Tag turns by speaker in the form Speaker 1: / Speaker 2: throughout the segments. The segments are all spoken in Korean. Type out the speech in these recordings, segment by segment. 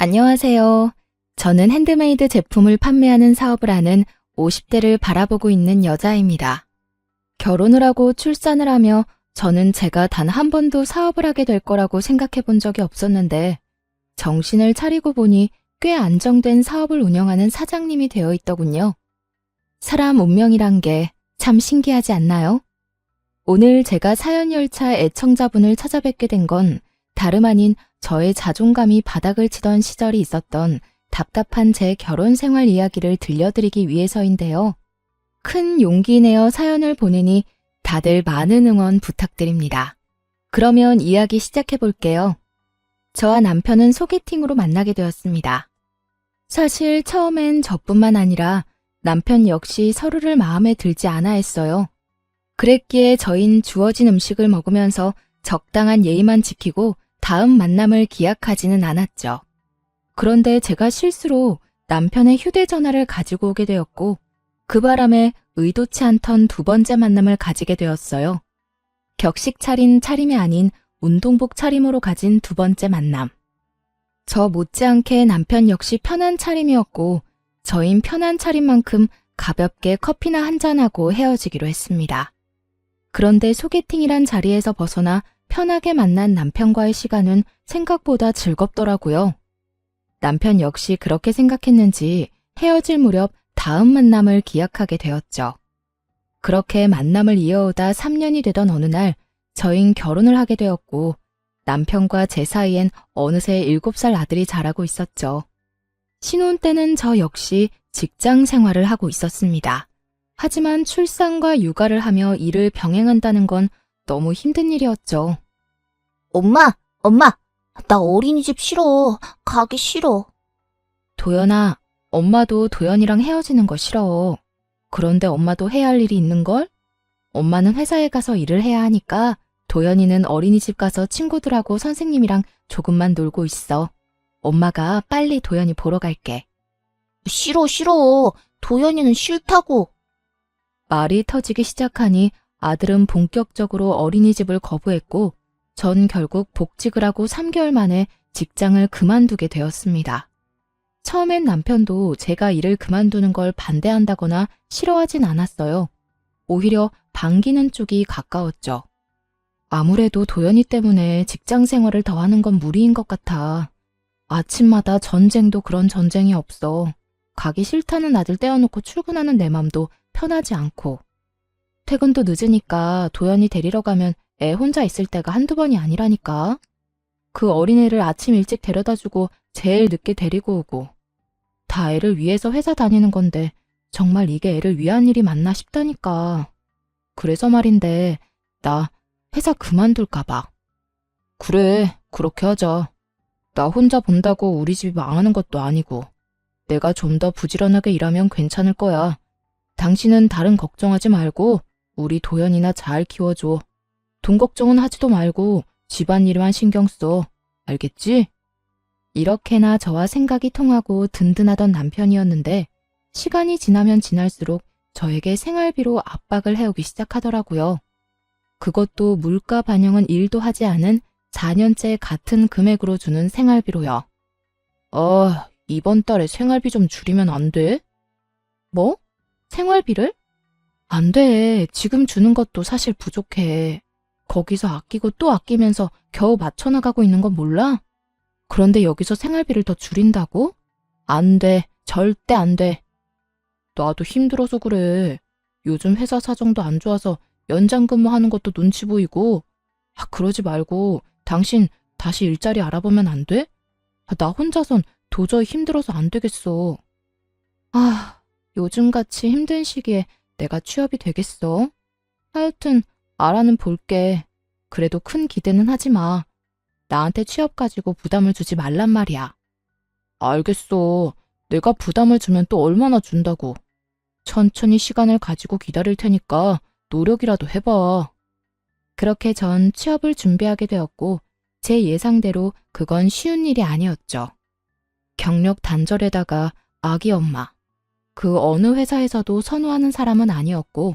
Speaker 1: 안녕하세요. 저는 핸드메이드 제품을 판매하는 사업을 하는 50대를 바라보고 있는 여자입니다. 결혼을 하고 출산을 하며 저는 제가 단 한 번도 사업을 하게 될 거라고 생각해 본 적이 없었는데 정신을 차리고 보니 꽤 안정된 사업을 운영하는 사장님이 되어 있더군요. 사람 운명이란 게 참 신기하지 않나요? 오늘 제가 사연열차 애청자분을 찾아뵙게 된 건 다름 아닌 저의 자존감이 바닥을 치던 시절이 있었던 답답한 제 결혼 생활 이야기를 들려드리기 위해서인데요. 큰 용기 내어 사연을 보내니 다들 많은 응원 부탁드립니다. 그러면 이야기 시작해 볼게요. 저와 남편은 소개팅으로 만나게 되었습니다. 사실 처음엔 저뿐만 아니라 남편 역시 서로를 마음에 들지 않아 했어요. 그랬기에 저흰 주어진 음식을 먹으면서 적당한 예의만 지키고 다음 만남을 기약하지는 않았죠. 그런데 제가 실수로 남편의 휴대전화를 가지고 오게 되었고 그 바람에 의도치 않던 두 번째 만남을 가지게 되었어요. 격식 차린 차림이 아닌 운동복 차림으로 가진 두 번째 만남. 저 못지않게 남편 역시 편한 차림이었고 저흰 편한 차림만큼 가볍게 커피나 한잔하고 헤어지기로 했습니다. 그런데 소개팅이란 자리에서 벗어나 편하게 만난 남편과의 시간은 생각보다 즐겁더라고요. 남편 역시 그렇게 생각했는지 헤어질 무렵 다음 만남을 기약하게 되었죠. 그렇게 만남을 이어오다 3년이 되던 어느 날 저흰 결혼을 하게 되었고 남편과 제 사이엔 어느새 7살 아들이 자라고 있었죠. 신혼 때는 저 역시 직장 생활을 하고 있었습니다. 하지만 출산과 육아를 하며 일을 병행한다는 건 너무 힘든 일이었죠.
Speaker 2: 엄마, 나 어린이집 싫어. 가기 싫어.
Speaker 1: 도연아, 엄마도 도연이랑 헤어지는 거 싫어. 그런데 엄마도 해야 할 일이 있는걸? 엄마는 회사에 가서 일을 해야 하니까 도연이는 어린이집 가서 친구들하고 선생님이랑 조금만 놀고 있어. 엄마가 빨리 도연이 보러 갈게.
Speaker 2: 싫어. 도연이는 싫다고.
Speaker 1: 말이 터지기 시작하니 아들은 본격적으로 어린이집을 거부했고 전 결국 복직을 하고 3개월 만에 직장을 그만두게 되었습니다. 처음엔 남편도 제가 일을 그만두는 걸 반대한다거나 싫어하진 않았어요. 오히려 반기는 쪽이 가까웠죠. 아무래도 도연이 때문에 직장 생활을 더 하는 건 무리인 것 같아. 아침마다 전쟁도 그런 전쟁이 없어. 가기 싫다는 아들 떼어놓고 출근하는 내 맘도 편하지 않고. 퇴근도 늦으니까 도연이 데리러 가면 애 혼자 있을 때가 한두 번이 아니라니까. 그 어린애를 아침 일찍 데려다주고 제일 늦게 데리고 오고. 다 애를 위해서 회사 다니는 건데 정말 이게 애를 위한 일이 맞나 싶다니까. 그래서 말인데 나 회사 그만둘까 봐. 그래, 그렇게 하자. 나 혼자 본다고 우리 집이 망하는 것도 아니고 내가 좀 더 부지런하게 일하면 괜찮을 거야. 당신은 다른 걱정하지 말고 우리 도연이나 잘 키워줘. 돈 걱정은 하지도 말고 집안일만 신경 써. 알겠지? 이렇게나 저와 생각이 통하고 든든하던 남편이었는데 시간이 지나면 지날수록 저에게 생활비로 압박을 해오기 시작하더라고요. 그것도 물가 반영은 1도 하지 않은 4년째 같은 금액으로 주는 생활비로요. 이번 달에 생활비 좀 줄이면 안 돼? 뭐? 생활비를? 안 돼. 지금 주는 것도 사실 부족해. 거기서 아끼고 또 아끼면서 겨우 맞춰나가고 있는 건 몰라? 그런데 여기서 생활비를 더 줄인다고? 안 돼. 절대 안 돼. 나도 힘들어서 그래. 요즘 회사 사정도 안 좋아서 연장 근무하는 것도 눈치 보이고. 그러지 말고 당신 다시 일자리 알아보면 안 돼? 나 혼자선 도저히 힘들어서 안 되겠어. 요즘같이 힘든 시기에 내가 취업이 되겠어? 하여튼 알아는 볼게. 그래도 큰 기대는 하지 마. 나한테 취업 가지고 부담을 주지 말란 말이야. 알겠어. 내가 부담을 주면 또 얼마나 준다고. 천천히 시간을 가지고 기다릴 테니까 노력이라도 해봐. 그렇게 전 취업을 준비하게 되었고 제 예상대로 그건 쉬운 일이 아니었죠. 경력 단절에다가 아기 엄마. 그 어느 회사에서도 선호하는 사람은 아니었고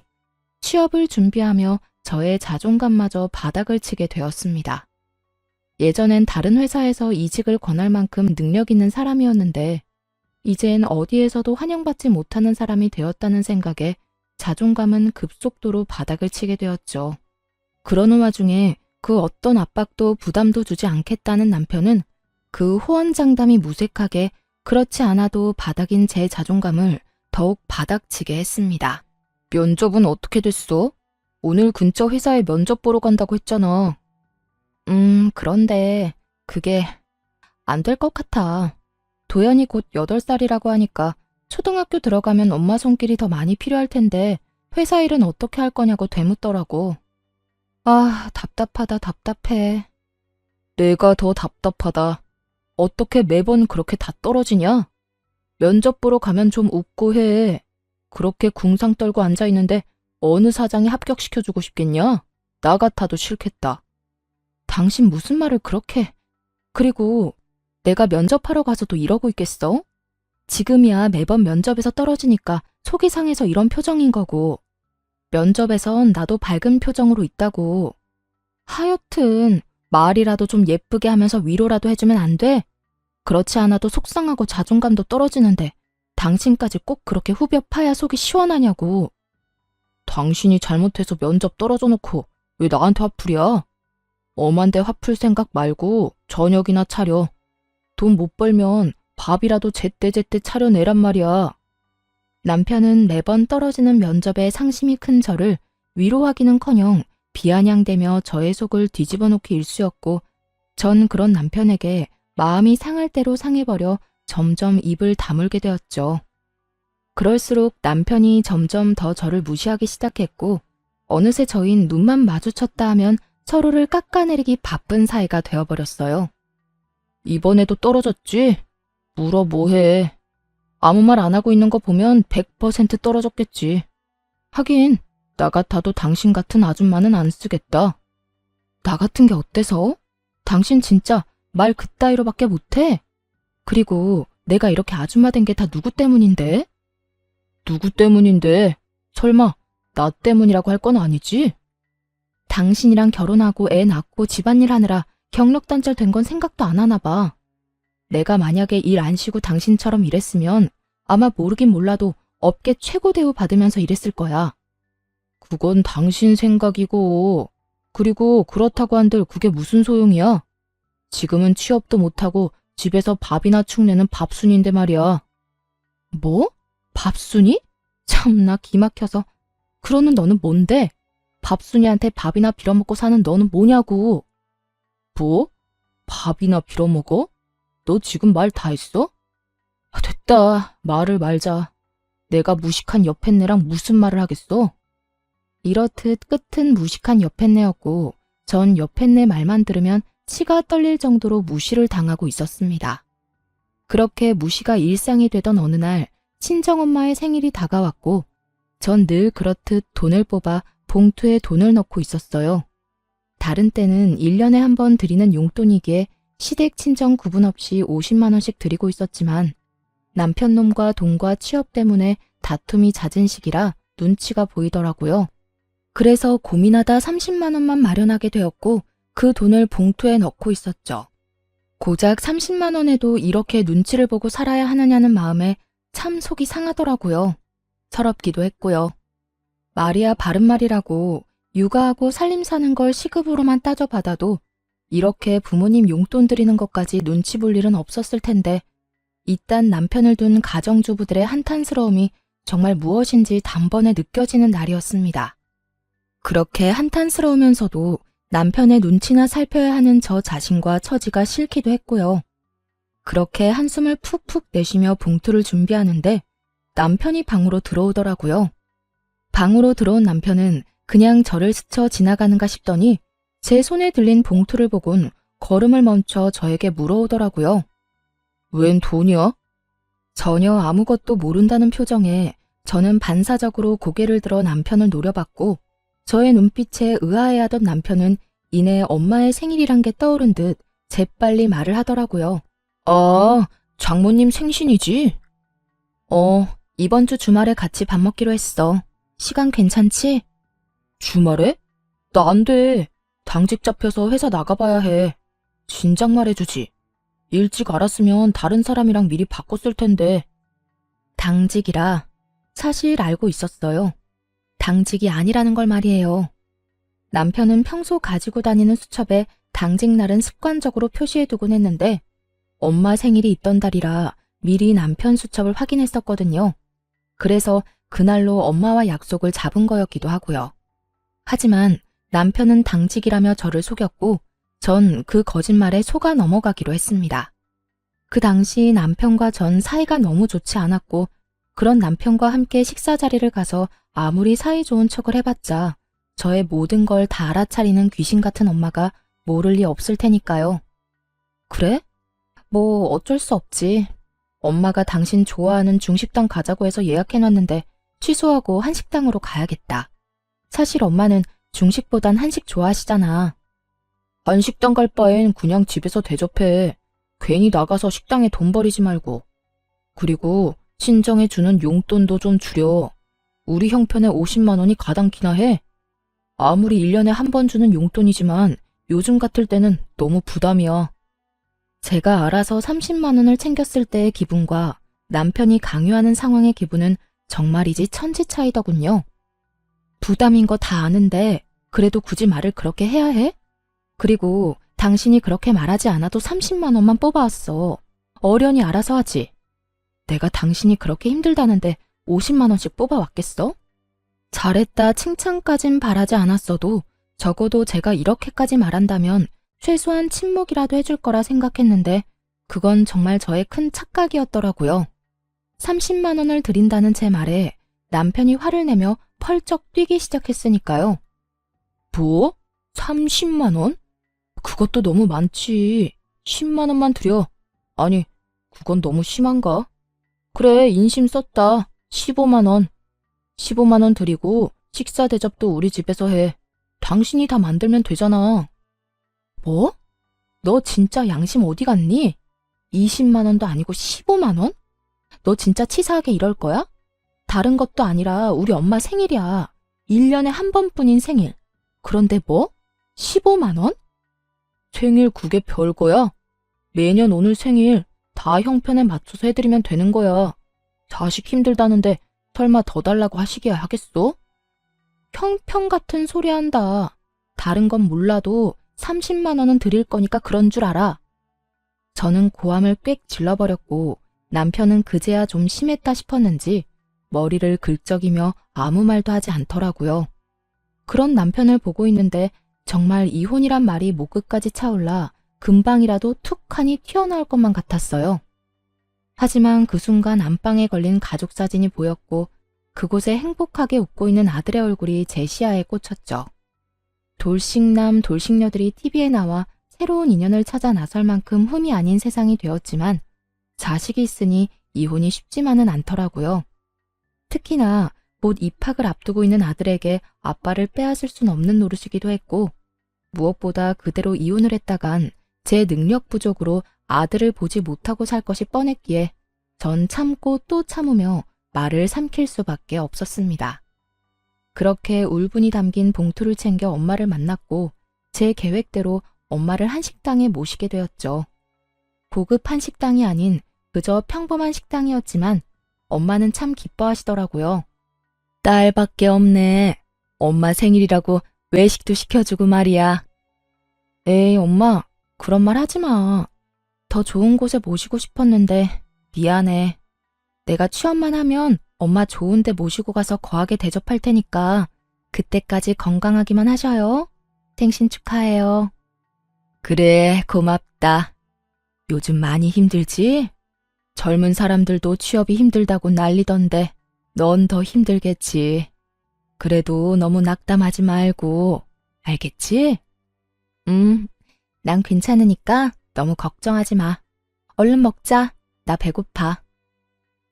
Speaker 1: 취업을 준비하며 저의 자존감마저 바닥을 치게 되었습니다. 예전엔 다른 회사에서 이직을 권할 만큼 능력 있는 사람이었는데 이젠 어디에서도 환영받지 못하는 사람이 되었다는 생각에 자존감은 급속도로 바닥을 치게 되었죠. 그러는 와중에 그 어떤 압박도 부담도 주지 않겠다는 남편은 그 호언장담이 무색하게 그렇지 않아도 바닥인 제 자존감을 더욱 바닥치게 했습니다. 면접은 어떻게 됐어? 오늘 근처 회사에 면접 보러 간다고 했잖아. 그런데 그게 안 될 것 같아. 도연이 곧 8살이라고 하니까 초등학교 들어가면 엄마 손길이 더 많이 필요할 텐데 회사 일은 어떻게 할 거냐고 되묻더라고. 아, 답답하다, 답답해. 내가 더 답답하다. 어떻게 매번 그렇게 다 떨어지냐? 면접 보러 가면 좀 웃고 해. 그렇게 궁상 떨고 앉아있는데 어느 사장이 합격시켜주고 싶겠냐? 나 같아도 싫겠다. 당신 무슨 말을 그렇게... 그리고 내가 면접하러 가서도 이러고 있겠어? 지금이야 매번 면접에서 떨어지니까 속이 상해서 이런 표정인 거고 면접에선 나도 밝은 표정으로 있다고. 하여튼 말이라도 좀 예쁘게 하면서 위로라도 해주면 안 돼? 그렇지 않아도 속상하고 자존감도 떨어지는데 당신까지 꼭 그렇게 후벼 파야 속이 시원하냐고. 당신이 잘못해서 면접 떨어져 놓고 왜 나한테 화풀이야? 엄한데 화풀 생각 말고 저녁이나 차려. 돈 못 벌면 밥이라도 제때제때 차려내란 말이야. 남편은 매번 떨어지는 면접에 상심이 큰 저를 위로하기는커녕 비아냥대며 저의 속을 뒤집어 놓기 일쑤였고 전 그런 남편에게 마음이 상할 대로 상해버려 점점 입을 다물게 되었죠. 그럴수록 남편이 점점 더 저를 무시하기 시작했고 어느새 저흰 눈만 마주쳤다 하면 서로를 깎아내리기 바쁜 사이가 되어버렸어요. 이번에도 떨어졌지? 물어 뭐해. 아무 말 안 하고 있는 거 보면 100% 떨어졌겠지. 하긴 나 같아도 당신 같은 아줌마는 안 쓰겠다. 나 같은 게 어때서? 당신 진짜 말 그따위로밖에 못해? 그리고 내가 이렇게 아줌마 된 게 다 누구 때문인데? 누구 때문인데? 설마 나 때문이라고 할 건 아니지? 당신이랑 결혼하고 애 낳고 집안일 하느라 경력 단절된 건 생각도 안 하나 봐. 내가 만약에 일 안 쉬고 당신처럼 일했으면 아마 모르긴 몰라도 업계 최고 대우 받으면서 일했을 거야. 그건 당신 생각이고, 그리고 그렇다고 한들 그게 무슨 소용이야? 지금은 취업도 못하고 집에서 밥이나 축내는 밥순인데 말이야. 뭐? 밥순이? 참나 기막혀서. 그러는 너는 뭔데? 밥순이한테 밥이나 빌어먹고 사는 너는 뭐냐고. 뭐? 밥이나 빌어먹어? 너 지금 말 다 했어? 됐다. 말을 말자. 내가 무식한 여팻네랑 무슨 말을 하겠어? 이렇듯 끝은 무식한 여팻네였고 전 여팻네 말만 들으면 치가 떨릴 정도로 무시를 당하고 있었습니다. 그렇게 무시가 일상이 되던 어느 날 친정엄마의 생일이 다가왔고 전 늘 그렇듯 돈을 뽑아 봉투에 돈을 넣고 있었어요. 다른 때는 1년에 한 번 드리는 용돈이기에 시댁 친정 구분 없이 50만 원씩 드리고 있었지만 남편 놈과 돈과 취업 때문에 다툼이 잦은 시기라 눈치가 보이더라고요. 그래서 고민하다 30만 원만 마련하게 되었고 그 돈을 봉투에 넣고 있었죠. 고작 30만 원에도 이렇게 눈치를 보고 살아야 하느냐는 마음에 참 속이 상하더라고요. 서럽기도 했고요. 말이야 바른말이라고 육아하고 살림 사는 걸 시급으로만 따져받아도 이렇게 부모님 용돈 드리는 것까지 눈치 볼 일은 없었을 텐데 이딴 남편을 둔 가정주부들의 한탄스러움이 정말 무엇인지 단번에 느껴지는 날이었습니다. 그렇게 한탄스러우면서도 남편의 눈치나 살펴야 하는 저 자신과 처지가 싫기도 했고요. 그렇게 한숨을 푹푹 내쉬며 봉투를 준비하는데 남편이 방으로 들어오더라고요. 방으로 들어온 남편은 그냥 저를 스쳐 지나가는가 싶더니 제 손에 들린 봉투를 보곤 걸음을 멈춰 저에게 물어오더라고요. 웬 돈이야? 전혀 아무것도 모른다는 표정에 저는 반사적으로 고개를 들어 남편을 노려봤고 저의 눈빛에 의아해하던 남편은 이내 엄마의 생일이란 게 떠오른 듯 재빨리 말을 하더라고요. 아, 장모님 생신이지? 이번 주 주말에 같이 밥 먹기로 했어. 시간 괜찮지? 주말에? 나 안 돼. 당직 잡혀서 회사 나가봐야 해. 진작 말해주지. 일찍 알았으면 다른 사람이랑 미리 바꿨을 텐데. 당직이라 사실 알고 있었어요. 당직이 아니라는 걸 말이에요. 남편은 평소 가지고 다니는 수첩에 당직 날은 습관적으로 표시해두곤 했는데 엄마 생일이 있던 달이라 미리 남편 수첩을 확인했었거든요. 그래서 그날로 엄마와 약속을 잡은 거였기도 하고요. 하지만 남편은 당직이라며 저를 속였고 전 그 거짓말에 속아 넘어가기로 했습니다. 그 당시 남편과 전 사이가 너무 좋지 않았고 그런 남편과 함께 식사 자리를 가서 아무리 사이 좋은 척을 해봤자 저의 모든 걸 다 알아차리는 귀신 같은 엄마가 모를 리 없을 테니까요. 그래? 뭐 어쩔 수 없지. 엄마가 당신 좋아하는 중식당 가자고 해서 예약해놨는데 취소하고 한식당으로 가야겠다. 사실 엄마는 중식보단 한식 좋아하시잖아. 한식당 갈 바엔 그냥 집에서 대접해. 괜히 나가서 식당에 돈 버리지 말고. 그리고 친정에 주는 용돈도 좀 줄여. 우리 형편에 50만 원이 가당키나 해. 아무리 1년에 한 번 주는 용돈이지만 요즘 같을 때는 너무 부담이야. 제가 알아서 30만 원을 챙겼을 때의 기분과 남편이 강요하는 상황의 기분은 정말이지 천지 차이더군요. 부담인 거 다 아는데 그래도 굳이 말을 그렇게 해야 해? 그리고 당신이 그렇게 말하지 않아도 30만 원만 뽑아왔어. 어련히 알아서 하지. 내가 당신이 그렇게 힘들다는데 50만 원씩 뽑아왔겠어? 잘했다 칭찬까진 바라지 않았어도 적어도 제가 이렇게까지 말한다면 최소한 침묵이라도 해줄 거라 생각했는데 그건 정말 저의 큰 착각이었더라고요. 30만 원을 드린다는 제 말에 남편이 화를 내며 펄쩍 뛰기 시작했으니까요. 뭐? 30만 원? 그것도 너무 많지. 10만 원만 드려. 아니, 그건 너무 심한가? 그래, 인심 썼다. 15만 원. 15만 원 드리고 식사 대접도 우리 집에서 해. 당신이 다 만들면 되잖아. 뭐? 너 진짜 양심 어디 갔니? 20만 원도 아니고 15만 원? 너 진짜 치사하게 이럴 거야? 다른 것도 아니라 우리 엄마 생일이야. 1년에 한 번뿐인 생일. 그런데 뭐? 15만 원? 생일 그게 별거야? 매년 오늘 생일 다 형편에 맞춰서 해드리면 되는 거야. 자식 힘들다는데 설마 더 달라고 하시기야 하겠어? 형편 같은 소리 한다. 다른 건 몰라도 30만 원은 드릴 거니까 그런 줄 알아. 저는 고함을 꽥 질러버렸고 남편은 그제야 좀 심했다 싶었는지 머리를 긁적이며 아무 말도 하지 않더라고요. 그런 남편을 보고 있는데 정말 이혼이란 말이 목끝까지 차올라 금방이라도 툭하니 튀어나올 것만 같았어요. 하지만 그 순간 안방에 걸린 가족 사진이 보였고 그곳에 행복하게 웃고 있는 아들의 얼굴이 제 시야에 꽂혔죠. 돌싱남 돌싱녀들이 TV에 나와 새로운 인연을 찾아 나설 만큼 흠이 아닌 세상이 되었지만 자식이 있으니 이혼이 쉽지만은 않더라고요. 특히나 곧 입학을 앞두고 있는 아들에게 아빠를 빼앗을 순 없는 노릇이기도 했고 무엇보다 그대로 이혼을 했다간 제 능력 부족으로 아들을 보지 못하고 살 것이 뻔했기에 전 참고 또 참으며 말을 삼킬 수밖에 없었습니다. 그렇게 울분이 담긴 봉투를 챙겨 엄마를 만났고 제 계획대로 엄마를 한식당에 모시게 되었죠. 고급 한식당이 아닌 그저 평범한 식당이었지만 엄마는 참 기뻐하시더라고요. 딸밖에 없네. 엄마 생일이라고 외식도 시켜주고 말이야. 에이 엄마 그런 말 하지 마. 더 좋은 곳에 모시고 싶었는데 미안해. 내가 취업만 하면 엄마 좋은 데 모시고 가서 거하게 대접할 테니까 그때까지 건강하기만 하셔요. 생신 축하해요. 그래 고맙다. 요즘 많이 힘들지? 젊은 사람들도 취업이 힘들다고 난리던데 넌 더 힘들겠지. 그래도 너무 낙담하지 말고 알겠지? 난 괜찮으니까 너무 걱정하지 마. 얼른 먹자. 나 배고파.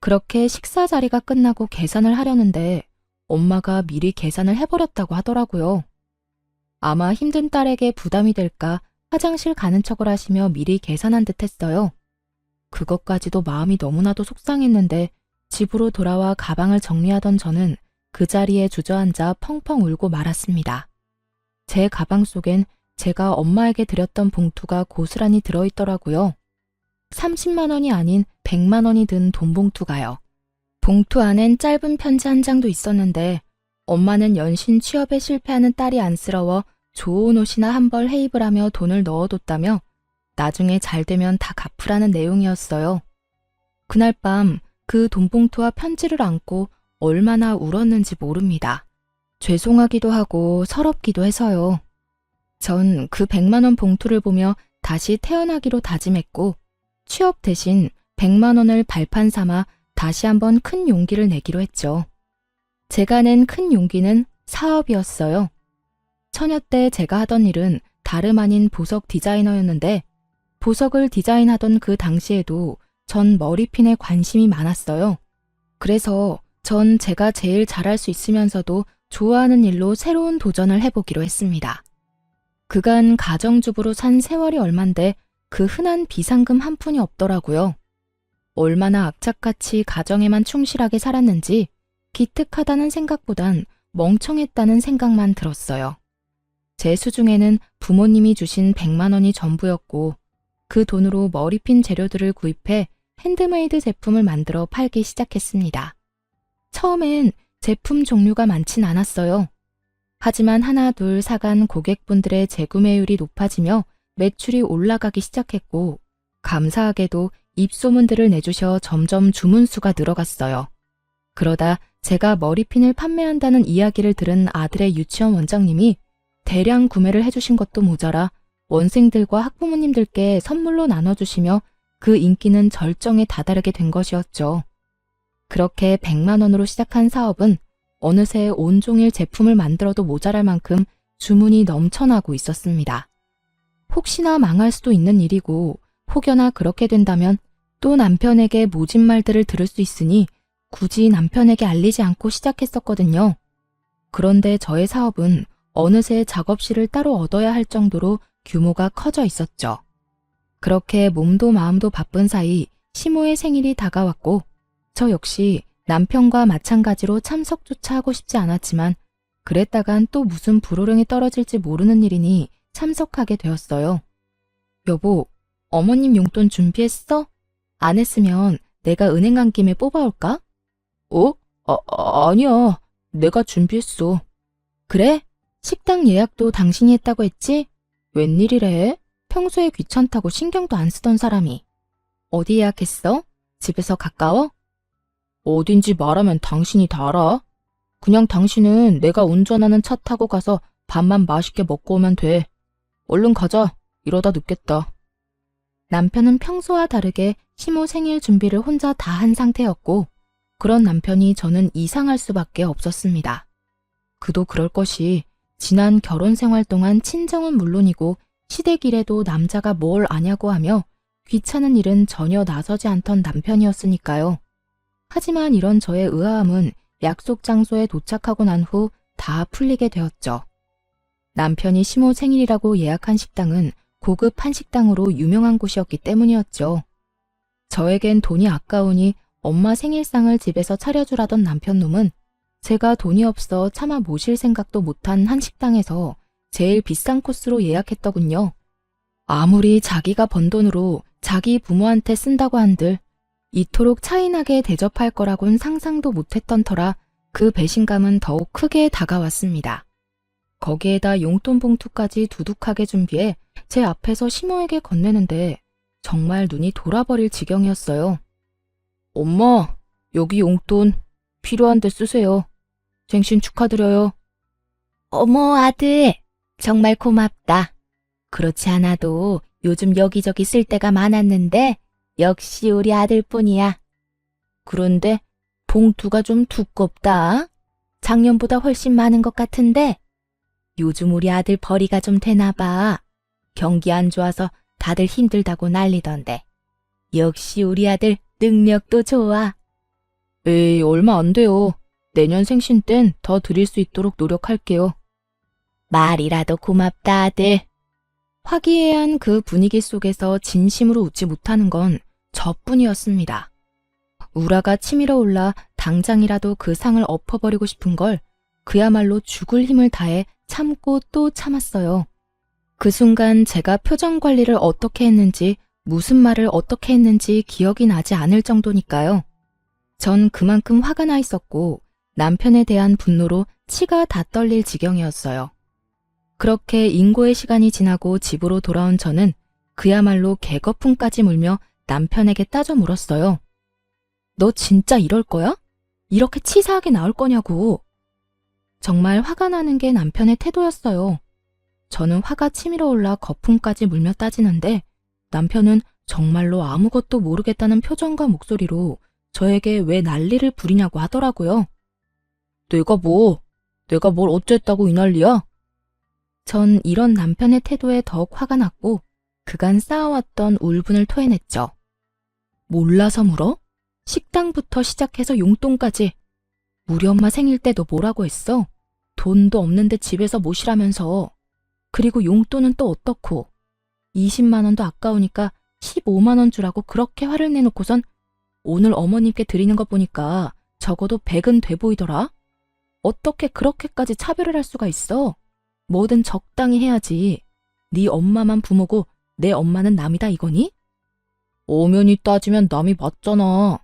Speaker 1: 그렇게 식사 자리가 끝나고 계산을 하려는데 엄마가 미리 계산을 해버렸다고 하더라고요. 아마 힘든 딸에게 부담이 될까 화장실 가는 척을 하시며 미리 계산한 듯 했어요. 그것까지도 마음이 너무나도 속상했는데 집으로 돌아와 가방을 정리하던 저는 그 자리에 주저앉아 펑펑 울고 말았습니다. 제 가방 속엔 제가 엄마에게 드렸던 봉투가 고스란히 들어있더라고요. 30만 원이 아닌 100만 원이 든 돈 봉투가요. 봉투 안엔 짧은 편지 한 장도 있었는데 엄마는 연신 취업에 실패하는 딸이 안쓰러워 좋은 옷이나 한 벌 해입을 하며 돈을 넣어뒀다며 나중에 잘 되면 다 갚으라는 내용이었어요. 그날 밤 그 돈 봉투와 편지를 안고 얼마나 울었는지 모릅니다. 죄송하기도 하고 서럽기도 해서요. 전 그 100만 원 봉투를 보며 다시 태어나기로 다짐했고 취업 대신 100만 원을 발판 삼아 다시 한번 큰 용기를 내기로 했죠. 제가 낸 큰 용기는 사업이었어요. 처녀 때 제가 하던 일은 다름 아닌 보석 디자이너였는데 보석을 디자인하던 그 당시에도 전 머리핀에 관심이 많았어요. 그래서 전 제가 제일 잘할 수 있으면서도 좋아하는 일로 새로운 도전을 해보기로 했습니다. 그간 가정주부로 산 세월이 얼만데 그 흔한 비상금 한 푼이 없더라고요. 얼마나 악착같이 가정에만 충실하게 살았는지 기특하다는 생각보단 멍청했다는 생각만 들었어요. 제 수중에는 부모님이 주신 100만 원이 전부였고 그 돈으로 머리핀 재료들을 구입해 핸드메이드 제품을 만들어 팔기 시작했습니다. 처음엔 제품 종류가 많진 않았어요. 하지만 하나 둘 사간 고객분들의 재구매율이 높아지며 매출이 올라가기 시작했고 감사하게도 입소문들을 내주셔 점점 주문수가 늘어갔어요. 그러다 제가 머리핀을 판매한다는 이야기를 들은 아들의 유치원 원장님이 대량 구매를 해주신 것도 모자라 원생들과 학부모님들께 선물로 나눠주시며 그 인기는 절정에 다다르게 된 것이었죠. 그렇게 100만 원으로 시작한 사업은 어느새 온종일 제품을 만들어도 모자랄 만큼 주문이 넘쳐나고 있었습니다. 혹시나 망할 수도 있는 일이고 혹여나 그렇게 된다면 또 남편에게 모진 말들을 들을 수 있으니 굳이 남편에게 알리지 않고 시작했었거든요. 그런데 저의 사업은 어느새 작업실을 따로 얻어야 할 정도로 규모가 커져 있었죠. 그렇게 몸도 마음도 바쁜 사이 시모의 생일이 다가왔고 저 역시 남편과 마찬가지로 참석조차 하고 싶지 않았지만 그랬다간 또 무슨 불호령이 떨어질지 모르는 일이니 참석하게 되었어요. 여보, 어머님 용돈 준비했어? 안 했으면 내가 은행 간 김에 뽑아올까? 아니야. 내가 준비했어. 그래? 식당 예약도 당신이 했다고 했지? 웬일이래? 평소에 귀찮다고 신경도 안 쓰던 사람이. 어디 예약했어? 집에서 가까워? 어딘지 말하면 당신이 다 알아. 그냥 당신은 내가 운전하는 차 타고 가서 밥만 맛있게 먹고 오면 돼. 얼른 가자. 이러다 늦겠다. 남편은 평소와 다르게 시모 생일 준비를 혼자 다 한 상태였고 그런 남편이 저는 이상할 수밖에 없었습니다. 그도 그럴 것이 지난 결혼 생활 동안 친정은 물론이고 시댁 일에도 남자가 뭘 아냐고 하며 귀찮은 일은 전혀 나서지 않던 남편이었으니까요. 하지만 이런 저의 의아함은 약속 장소에 도착하고 난 후 다 풀리게 되었죠. 남편이 시모 생일이라고 예약한 식당은 고급 한식당으로 유명한 곳이었기 때문이었죠. 저에겐 돈이 아까우니 엄마 생일상을 집에서 차려주라던 남편놈은 제가 돈이 없어 차마 모실 생각도 못한 한식당에서 제일 비싼 코스로 예약했더군요. 아무리 자기가 번 돈으로 자기 부모한테 쓴다고 한들 이토록 차이나게 대접할 거라곤 상상도 못했던 터라 그 배신감은 더욱 크게 다가왔습니다. 거기에다 용돈 봉투까지 두둑하게 준비해 제 앞에서 시모에게 건네는데 정말 눈이 돌아버릴 지경이었어요. 엄마, 여기 용돈 필요한 데 쓰세요. 생신 축하드려요.
Speaker 2: 어머, 아들. 정말 고맙다. 그렇지 않아도 요즘 여기저기 쓸 데가 많았는데 역시 우리 아들뿐이야. 그런데 봉투가 좀 두껍다. 작년보다 훨씬 많은 것 같은데 요즘 우리 아들 벌이가 좀 되나 봐. 경기 안 좋아서 다들 힘들다고 난리던데. 역시 우리 아들 능력도 좋아.
Speaker 1: 에이, 얼마 안 돼요. 내년 생신 땐 더 드릴 수 있도록 노력할게요.
Speaker 2: 말이라도 고맙다, 아들.
Speaker 1: 화기애애한 그 분위기 속에서 진심으로 웃지 못하는 건 저뿐이었습니다. 우라가 치밀어 올라 당장이라도 그 상을 엎어버리고 싶은 걸 그야말로 죽을 힘을 다해 참고 또 참았어요. 그 순간 제가 표정 관리를 어떻게 했는지, 무슨 말을 어떻게 했는지 기억이 나지 않을 정도니까요. 전 그만큼 화가 나 있었고 남편에 대한 분노로 치가 다 떨릴 지경이었어요. 그렇게 인고의 시간이 지나고 집으로 돌아온 저는 그야말로 개거품까지 물며 남편에게 따져 물었어요. 너 진짜 이럴 거야? 이렇게 치사하게 나올 거냐고. 정말 화가 나는 게 남편의 태도였어요. 저는 화가 치밀어 올라 거품까지 물며 따지는데 남편은 정말로 아무것도 모르겠다는 표정과 목소리로 저에게 왜 난리를 부리냐고 하더라고요. 내가 뭘 어쨌다고 이 난리야? 전 이런 남편의 태도에 더욱 화가 났고 그간 쌓아왔던 울분을 토해냈죠. 몰라서 물어? 식당부터 시작해서 용돈까지. 우리 엄마 생일 때 너 뭐라고 했어? 돈도 없는데 집에서 모시라면서. 그리고 용돈은 또 어떻고. 20만 원도 아까우니까 15만 원 주라고 그렇게 화를 내놓고선 오늘 어머님께 드리는 거 보니까 적어도 100은 돼 보이더라. 어떻게 그렇게까지 차별을 할 수가 있어? 뭐든 적당히 해야지. 네 엄마만 부모고 내 엄마는 남이다 이거니? 엄연히 따지면 남이 맞잖아.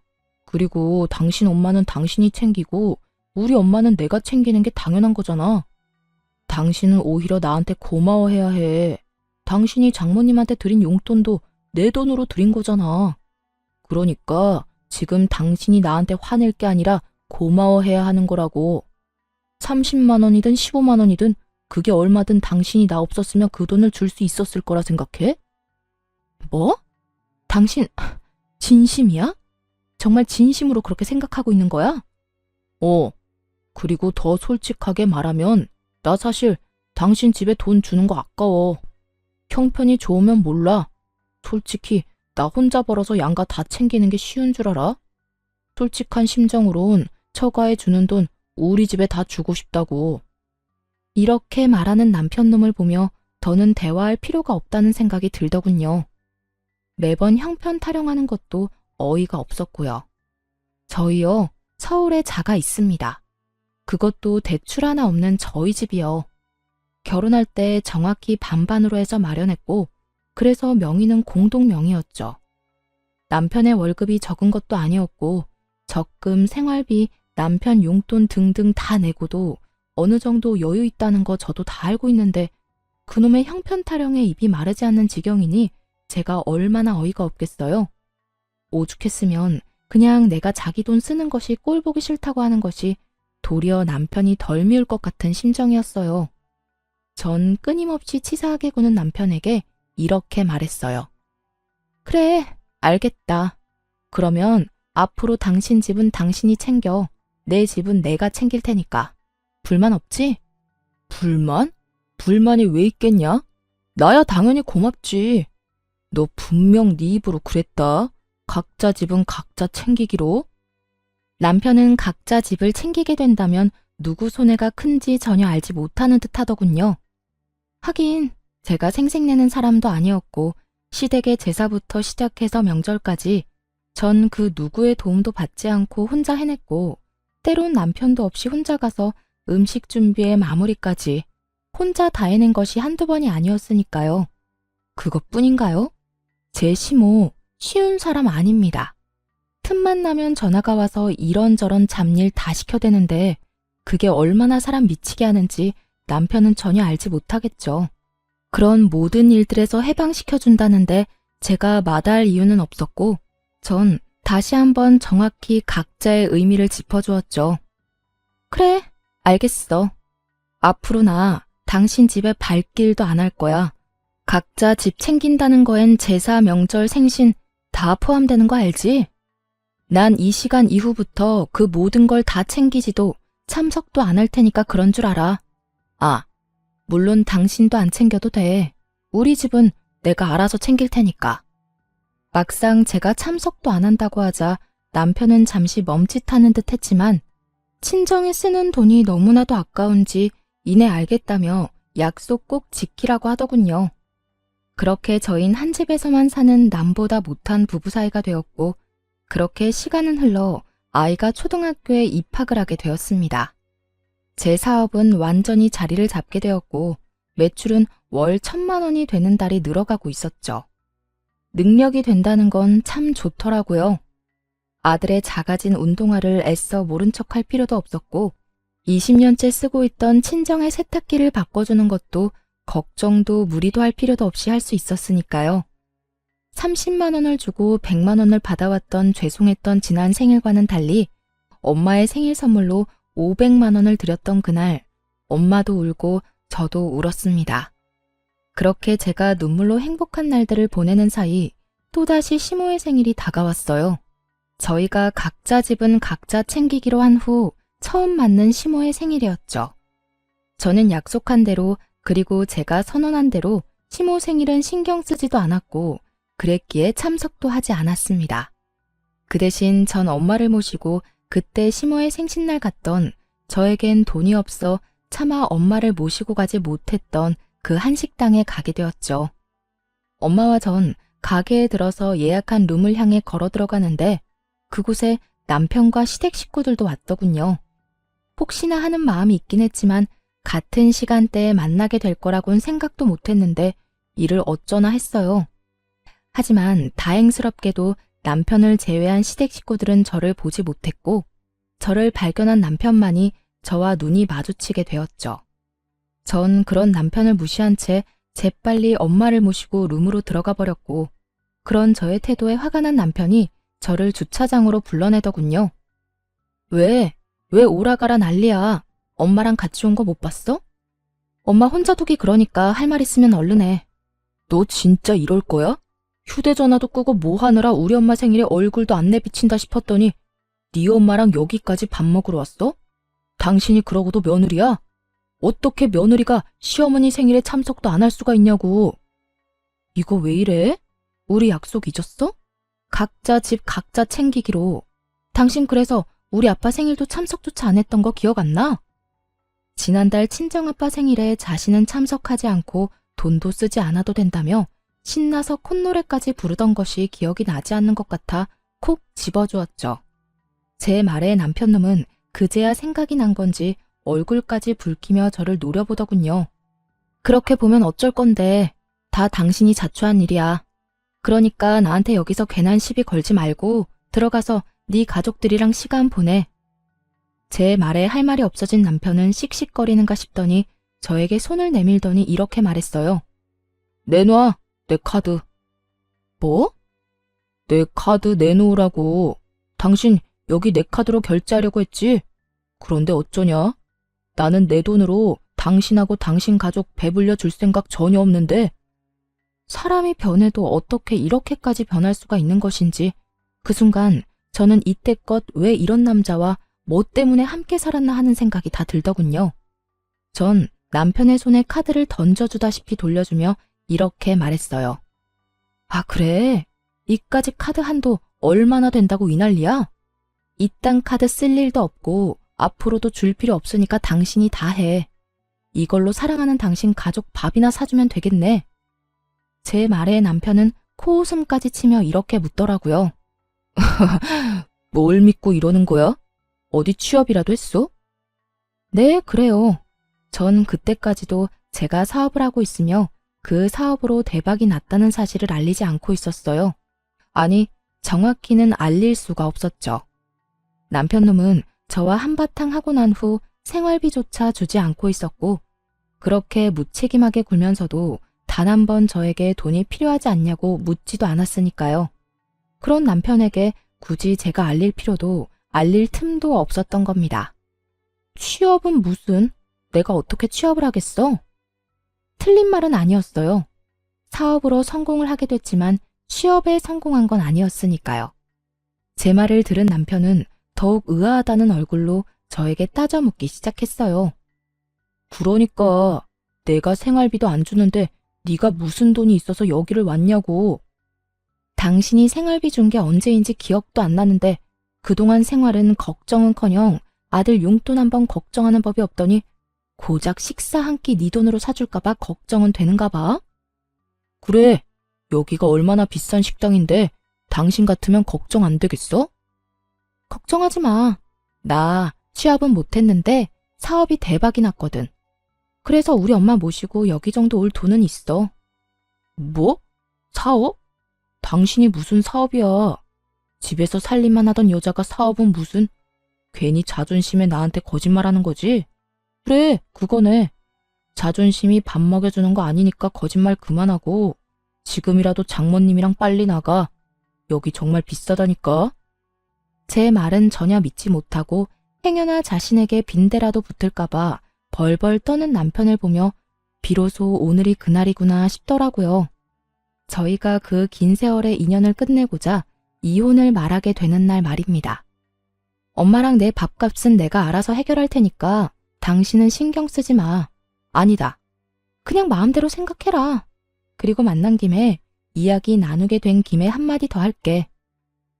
Speaker 1: 그리고 당신 엄마는 당신이 챙기고 우리 엄마는 내가 챙기는 게 당연한 거잖아. 당신은 오히려 나한테 고마워해야 해. 당신이 장모님한테 드린 용돈도 내 돈으로 드린 거잖아. 그러니까 지금 당신이 나한테 화낼 게 아니라 고마워해야 하는 거라고. 30만 원이든 15만 원이든 그게 얼마든 당신이 나 없었으면 그 돈을 줄 수 있었을 거라 생각해? 뭐? 당신 진심이야? 정말 진심으로 그렇게 생각하고 있는 거야? 그리고 더 솔직하게 말하면 나 사실 당신 집에 돈 주는 거 아까워. 형편이 좋으면 몰라. 솔직히 나 혼자 벌어서 양가 다 챙기는 게 쉬운 줄 알아? 솔직한 심정으론 처가에 주는 돈 우리 집에 다 주고 싶다고. 이렇게 말하는 남편 놈을 보며 더는 대화할 필요가 없다는 생각이 들더군요. 매번 형편 타령하는 것도 어이가 없었고요. 저희요, 서울에 자가 있습니다. 그것도 대출 하나 없는 저희 집이요. 결혼할 때 정확히 반반으로 해서 마련했고 그래서 명의는 공동 명의였죠. 남편의 월급이 적은 것도 아니었고 적금, 생활비, 남편 용돈 등등 다 내고도 어느 정도 여유 있다는 거 저도 다 알고 있는데 그놈의 형편 타령에 입이 마르지 않는 지경이니 제가 얼마나 어이가 없겠어요. 오죽했으면 그냥 내가 자기 돈 쓰는 것이 꼴 보기 싫다고 하는 것이 도리어 남편이 덜 미울 것 같은 심정이었어요. 전 끊임없이 치사하게 구는 남편에게 이렇게 말했어요. 그래, 알겠다. 그러면 앞으로 당신 집은 당신이 챙겨. 내 집은 내가 챙길 테니까. 불만 없지? 불만? 불만이 왜 있겠냐? 나야 당연히 고맙지. 너 분명 네 입으로 그랬다. 각자 집은 각자 챙기기로. 남편은 각자 집을 챙기게 된다면 누구 손해가 큰지 전혀 알지 못하는 듯 하더군요. 하긴 제가 생색내는 사람도 아니었고 시댁의 제사부터 시작해서 명절까지 전 그 누구의 도움도 받지 않고 혼자 해냈고 때론 남편도 없이 혼자 가서 음식 준비에 마무리까지 혼자 다 해낸 것이 한두 번이 아니었으니까요. 그것뿐인가요? 제 시모 쉬운 사람 아닙니다. 틈만 나면 전화가 와서 이런저런 잡일 다 시켜대는데 그게 얼마나 사람 미치게 하는지 남편은 전혀 알지 못하겠죠. 그런 모든 일들에서 해방시켜준다는데 제가 마다할 이유는 없었고 전 다시 한번 정확히 각자의 의미를 짚어주었죠. 그래, 알겠어. 앞으로 나 당신 집에 발길도 안 할 거야. 각자 집 챙긴다는 거엔 제사, 명절, 생신 다 포함되는 거 알지? 난 이 시간 이후부터 그 모든 걸 다 챙기지도 참석도 안 할 테니까 그런 줄 알아. 아, 물론 당신도 안 챙겨도 돼. 우리 집은 내가 알아서 챙길 테니까. 막상 제가 참석도 안 한다고 하자 남편은 잠시 멈칫하는 듯 했지만 친정에 쓰는 돈이 너무나도 아까운지 이내 알겠다며 약속 꼭 지키라고 하더군요. 그렇게 저흰 한 집에서만 사는 남보다 못한 부부 사이가 되었고 그렇게 시간은 흘러 아이가 초등학교에 입학을 하게 되었습니다. 제 사업은 완전히 자리를 잡게 되었고 매출은 월 1,000만 원이 되는 달이 늘어가고 있었죠. 능력이 된다는 건 참 좋더라고요. 아들의 작아진 운동화를 애써 모른 척할 필요도 없었고 20년째 쓰고 있던 친정의 세탁기를 바꿔주는 것도 걱정도 무리도 할 필요도 없이 할 수 있었으니까요. 30만 원을 주고 100만 원을 받아왔던 죄송했던 지난 생일과는 달리 엄마의 생일 선물로 500만 원을 드렸던 그날 엄마도 울고 저도 울었습니다. 그렇게 제가 눈물로 행복한 날들을 보내는 사이 또다시 시모의 생일이 다가왔어요. 저희가 각자 집은 각자 챙기기로 한 후 처음 맞는 시모의 생일이었죠. 저는 약속한 대로 그리고 제가 선언한 대로 시모 생일은 신경 쓰지도 않았고 그랬기에 참석도 하지 않았습니다. 그 대신 전 엄마를 모시고 그때 시모의 생신날 갔던 저에겐 돈이 없어 차마 엄마를 모시고 가지 못했던 그 한식당에 가게 되었죠. 엄마와 전 가게에 들어서 예약한 룸을 향해 걸어 들어가는데 그곳에 남편과 시댁 식구들도 왔더군요. 혹시나 하는 마음이 있긴 했지만 같은 시간대에 만나게 될 거라고는 생각도 못했는데 이를 어쩌나 했어요. 하지만 다행스럽게도 남편을 제외한 시댁 식구들은 저를 보지 못했고 저를 발견한 남편만이 저와 눈이 마주치게 되었죠. 전 그런 남편을 무시한 채 재빨리 엄마를 모시고 룸으로 들어가 버렸고 그런 저의 태도에 화가 난 남편이 저를 주차장으로 불러내더군요. 왜 오라가라 난리야. 엄마랑 같이 온 거 못 봤어? 엄마 혼자 두기 그러니까 할 말 있으면 얼른 해. 너 진짜 이럴 거야? 휴대전화도 끄고 뭐 하느라 우리 엄마 생일에 얼굴도 안 내비친다 싶었더니 네 엄마랑 여기까지 밥 먹으러 왔어? 당신이 그러고도 며느리야? 어떻게 며느리가 시어머니 생일에 참석도 안 할 수가 있냐고. 이거 왜 이래? 우리 약속 잊었어? 각자 집 각자 챙기기로. 당신 그래서 우리 아빠 생일도 참석조차 안 했던 거 기억 안 나? 지난달 친정아빠 생일에 자신은 참석하지 않고 돈도 쓰지 않아도 된다며 신나서 콧노래까지 부르던 것이 기억이 나지 않는 것 같아 콕 집어주었죠. 제 말에 남편놈은 그제야 생각이 난 건지 얼굴까지 붉히며 저를 노려보더군요. 그렇게 보면 어쩔 건데 다 당신이 자초한 일이야. 그러니까 나한테 여기서 괜한 시비 걸지 말고 들어가서 네 가족들이랑 시간 보내. 제 말에 할 말이 없어진 남편은 씩씩거리는가 싶더니 저에게 손을 내밀더니 이렇게 말했어요. 내놔, 내 카드. 뭐? 내 카드 내놓으라고. 당신 여기 내 카드로 결제하려고 했지? 그런데 어쩌냐? 나는 내 돈으로 당신하고 당신 가족 배불려 줄 생각 전혀 없는데 사람이 변해도 어떻게 이렇게까지 변할 수가 있는 것인지 그 순간 저는 이때껏 왜 이런 남자와 뭐 때문에 함께 살았나 하는 생각이 다 들더군요. 전 남편의 손에 카드를 던져주다시피 돌려주며 이렇게 말했어요. 아 그래? 이까지 카드 한도 얼마나 된다고 이 난리야? 이딴 카드 쓸 일도 없고 앞으로도 줄 필요 없으니까 당신이 다 해. 이걸로 사랑하는 당신 가족 밥이나 사주면 되겠네. 제 말에 남편은 코웃음까지 치며 이렇게 묻더라고요. 뭘 믿고 이러는 거야? 어디 취업이라도 했어? 네, 그래요. 전 그때까지도 제가 사업을 하고 있으며 그 사업으로 대박이 났다는 사실을 알리지 않고 있었어요. 아니, 정확히는 알릴 수가 없었죠. 남편놈은 저와 한바탕 하고 난 후 생활비조차 주지 않고 있었고 그렇게 무책임하게 굴면서도 단 한 번 저에게 돈이 필요하지 않냐고 묻지도 않았으니까요. 그런 남편에게 굳이 제가 알릴 필요도 알릴 틈도 없었던 겁니다. 취업은 무슨? 내가 어떻게 취업을 하겠어? 틀린 말은 아니었어요. 사업으로 성공을 하게 됐지만 취업에 성공한 건 아니었으니까요. 제 말을 들은 남편은 더욱 의아하다는 얼굴로 저에게 따져 묻기 시작했어요. 그러니까 내가 생활비도 안 주는데 네가 무슨 돈이 있어서 여기를 왔냐고. 당신이 생활비 준 게 언제인지 기억도 안 나는데 그동안 생활은 걱정은커녕 아들 용돈 한번 걱정하는 법이 없더니 고작 식사 한 끼 네 돈으로 사줄까 봐 걱정은 되는가 봐. 그래, 여기가 얼마나 비싼 식당인데 당신 같으면 걱정 안 되겠어? 걱정하지 마. 나 취업은 못했는데 사업이 대박이 났거든. 그래서 우리 엄마 모시고 여기 정도 올 돈은 있어. 뭐? 사업? 당신이 무슨 사업이야? 집에서 살림만 하던 여자가 사업은 무슨? 괜히 자존심에 나한테 거짓말하는 거지? 그래, 그거네. 자존심이 밥 먹여주는 거 아니니까 거짓말 그만하고 지금이라도 장모님이랑 빨리 나가. 여기 정말 비싸다니까. 제 말은 전혀 믿지 못하고 행여나 자신에게 빈대라도 붙을까봐 벌벌 떠는 남편을 보며 비로소 오늘이 그날이구나 싶더라고요. 저희가 그 긴 세월의 인연을 끝내고자 이혼을 말하게 되는 날 말입니다. 엄마랑 내 밥값은 내가 알아서 해결할 테니까 당신은 신경 쓰지 마. 아니다. 그냥 마음대로 생각해라. 그리고 만난 김에 이야기 나누게 된 김에 한마디 더 할게.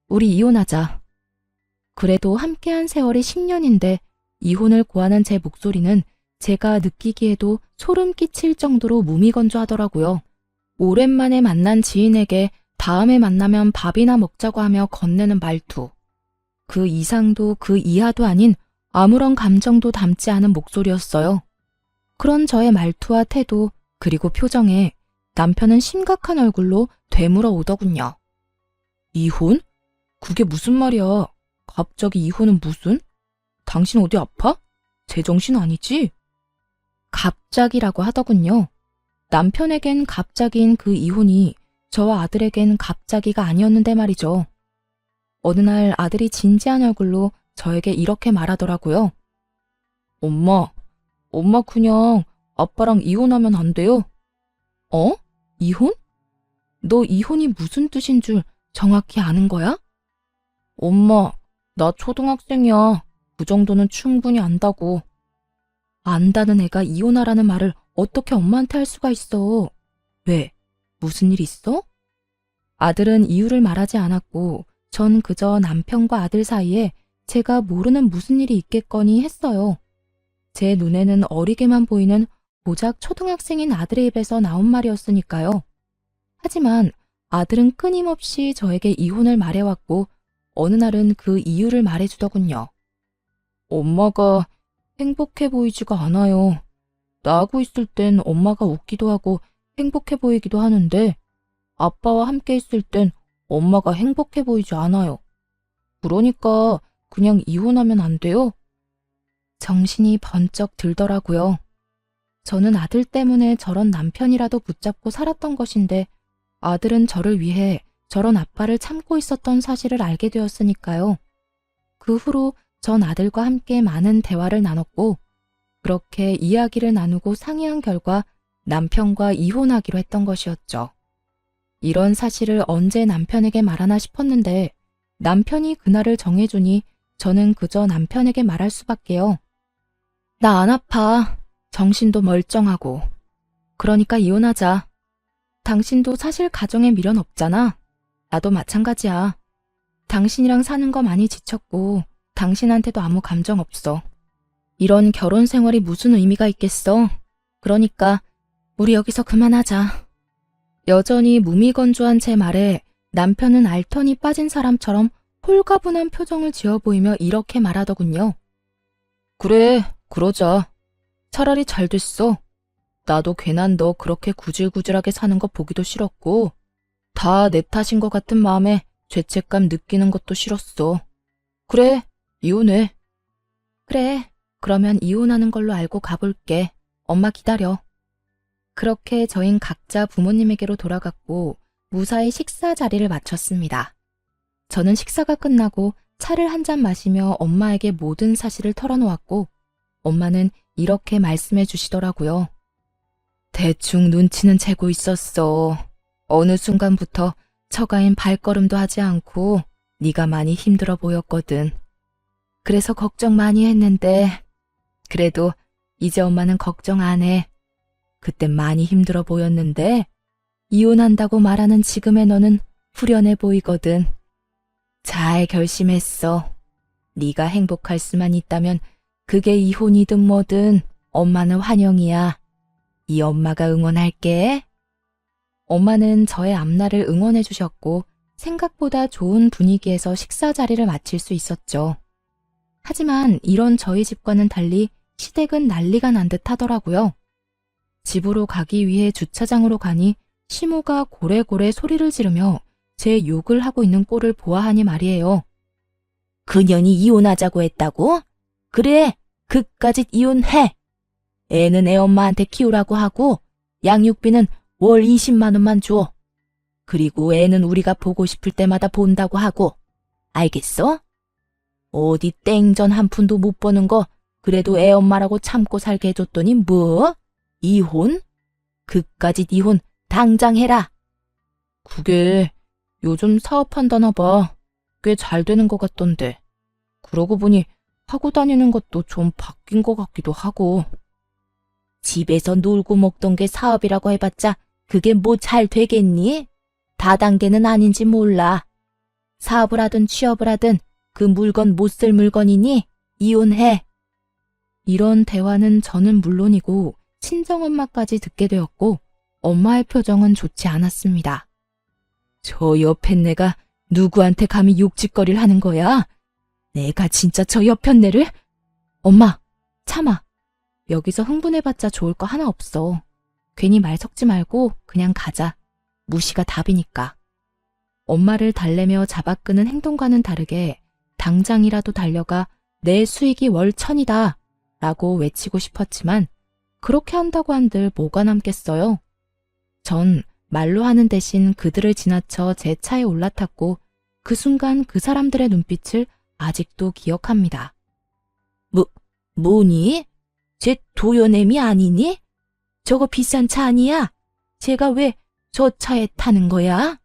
Speaker 1: 우리 이혼하자. 그래도 함께한 세월이 10년인데 이혼을 고하는 제 목소리는 제가 느끼기에도 소름 끼칠 정도로 무미건조하더라고요. 오랜만에 만난 지인에게 다음에 만나면 밥이나 먹자고 하며 건네는 말투. 그 이상도 그 이하도 아닌 아무런 감정도 담지 않은 목소리였어요. 그런 저의 말투와 태도 그리고 표정에 남편은 심각한 얼굴로 되물어 오더군요. 이혼? 그게 무슨 말이야? 갑자기 이혼은 무슨? 당신 어디 아파? 제정신 아니지? 갑자기라고 하더군요. 남편에겐 갑자기인 그 이혼이 저와 아들에겐 갑자기가 아니었는데 말이죠. 어느 날 아들이 진지한 얼굴로 저에게 이렇게 말하더라고요. 엄마 그냥 아빠랑 이혼하면 안 돼요? 어? 이혼? 너 이혼이 무슨 뜻인 줄 정확히 아는 거야? 엄마, 나 초등학생이야. 그 정도는 충분히 안다고. 안다는 애가 이혼하라는 말을 어떻게 엄마한테 할 수가 있어? 왜? 무슨 일 있어? 아들은 이유를 말하지 않았고 전 그저 남편과 아들 사이에 제가 모르는 무슨 일이 있겠거니 했어요. 제 눈에는 어리게만 보이는 고작 초등학생인 아들의 입에서 나온 말이었으니까요. 하지만 아들은 끊임없이 저에게 이혼을 말해왔고 어느 날은 그 이유를 말해주더군요. 엄마가 행복해 보이지가 않아요. 나하고 있을 땐 엄마가 웃기도 하고 행복해 보이기도 하는데 아빠와 함께 있을 땐 엄마가 행복해 보이지 않아요. 그러니까 그냥 이혼하면 안 돼요? 정신이 번쩍 들더라고요. 저는 아들 때문에 저런 남편이라도 붙잡고 살았던 것인데 아들은 저를 위해 저런 아빠를 참고 있었던 사실을 알게 되었으니까요. 그 후로 전 아들과 함께 많은 대화를 나눴고 그렇게 이야기를 나누고 상의한 결과 남편과 이혼하기로 했던 것이었죠. 이런 사실을 언제 남편에게 말하나 싶었는데 남편이 그날을 정해주니 저는 그저 남편에게 말할 수밖에요. 나 안 아파. 정신도 멀쩡하고. 그러니까 이혼하자. 당신도 사실 가정에 미련 없잖아. 나도 마찬가지야. 당신이랑 사는 거 많이 지쳤고 당신한테도 아무 감정 없어. 이런 결혼 생활이 무슨 의미가 있겠어. 그러니까 우리 여기서 그만하자. 여전히 무미건조한 제 말에 남편은 알턴이 빠진 사람처럼 홀가분한 표정을 지어 보이며 이렇게 말하더군요. 그래, 그러자. 차라리 잘 됐어. 나도 괜한 너 그렇게 구질구질하게 사는 거 보기도 싫었고 다 내 탓인 것 같은 마음에 죄책감 느끼는 것도 싫었어. 그래, 이혼해. 그래, 그러면 이혼하는 걸로 알고 가볼게. 엄마 기다려. 그렇게 저흰 각자 부모님에게로 돌아갔고 무사히 식사 자리를 마쳤습니다. 저는 식사가 끝나고 차를 한 잔 마시며 엄마에게 모든 사실을 털어놓았고 엄마는 이렇게 말씀해 주시더라고요. 대충 눈치는 채고 있었어. 어느 순간부터 처가인 발걸음도 하지 않고 네가 많이 힘들어 보였거든. 그래서 걱정 많이 했는데 그래도 이제 엄마는 걱정 안 해. 그땐 많이 힘들어 보였는데 이혼한다고 말하는 지금의 너는 후련해 보이거든. 잘 결심했어. 네가 행복할 수만 있다면 그게 이혼이든 뭐든 엄마는 환영이야. 이 엄마가 응원할게. 엄마는 저의 앞날을 응원해 주셨고 생각보다 좋은 분위기에서 식사 자리를 마칠 수 있었죠. 하지만 이런 저희 집과는 달리 시댁은 난리가 난 듯 하더라고요. 집으로 가기 위해 주차장으로 가니 시모가 고래고래 소리를 지르며 제 욕을 하고 있는 꼴을 보아하니 말이에요.
Speaker 2: 그년이 이혼하자고 했다고? 그래, 그까짓 이혼해. 애는 애 엄마한테 키우라고 하고 양육비는 월 20만 원만 줘. 그리고 애는 우리가 보고 싶을 때마다 본다고 하고. 알겠어? 어디 땡전 한 푼도 못 버는 거 그래도 애 엄마라고 참고 살게 해줬더니 뭐? 이혼? 그까짓 이혼 당장 해라.
Speaker 1: 그게 요즘 사업한다나 봐. 꽤 잘 되는 것 같던데. 그러고 보니 하고 다니는 것도 좀 바뀐 것 같기도 하고.
Speaker 2: 집에서 놀고 먹던 게 사업이라고 해봤자 그게 뭐 잘 되겠니? 다단계는 아닌지 몰라. 사업을 하든 취업을 하든 그 물건 못 쓸 물건이니 이혼해.
Speaker 1: 이런 대화는 저는 물론이고 친정엄마까지 듣게 되었고 엄마의 표정은 좋지 않았습니다.
Speaker 2: 저 옆편네가 누구한테 감히 욕짓거리를 하는 거야? 내가 진짜 저 옆편네를?
Speaker 1: 엄마, 참아. 여기서 흥분해봤자 좋을 거 하나 없어. 괜히 말 섞지 말고 그냥 가자. 무시가 답이니까. 엄마를 달래며 잡아끄는 행동과는 다르게 당장이라도 달려가 내 수익이 월 1,000이다 라고 외치고 싶었지만 그렇게 한다고 한들 뭐가 남겠어요. 전 말로 하는 대신 그들을 지나쳐 제 차에 올라탔고 그 순간 그 사람들의 눈빛을 아직도 기억합니다.
Speaker 2: 뭐니? 쟤 도연애미 아니니? 저거 비싼 차 아니야? 쟤가 왜 저 차에 타는 거야?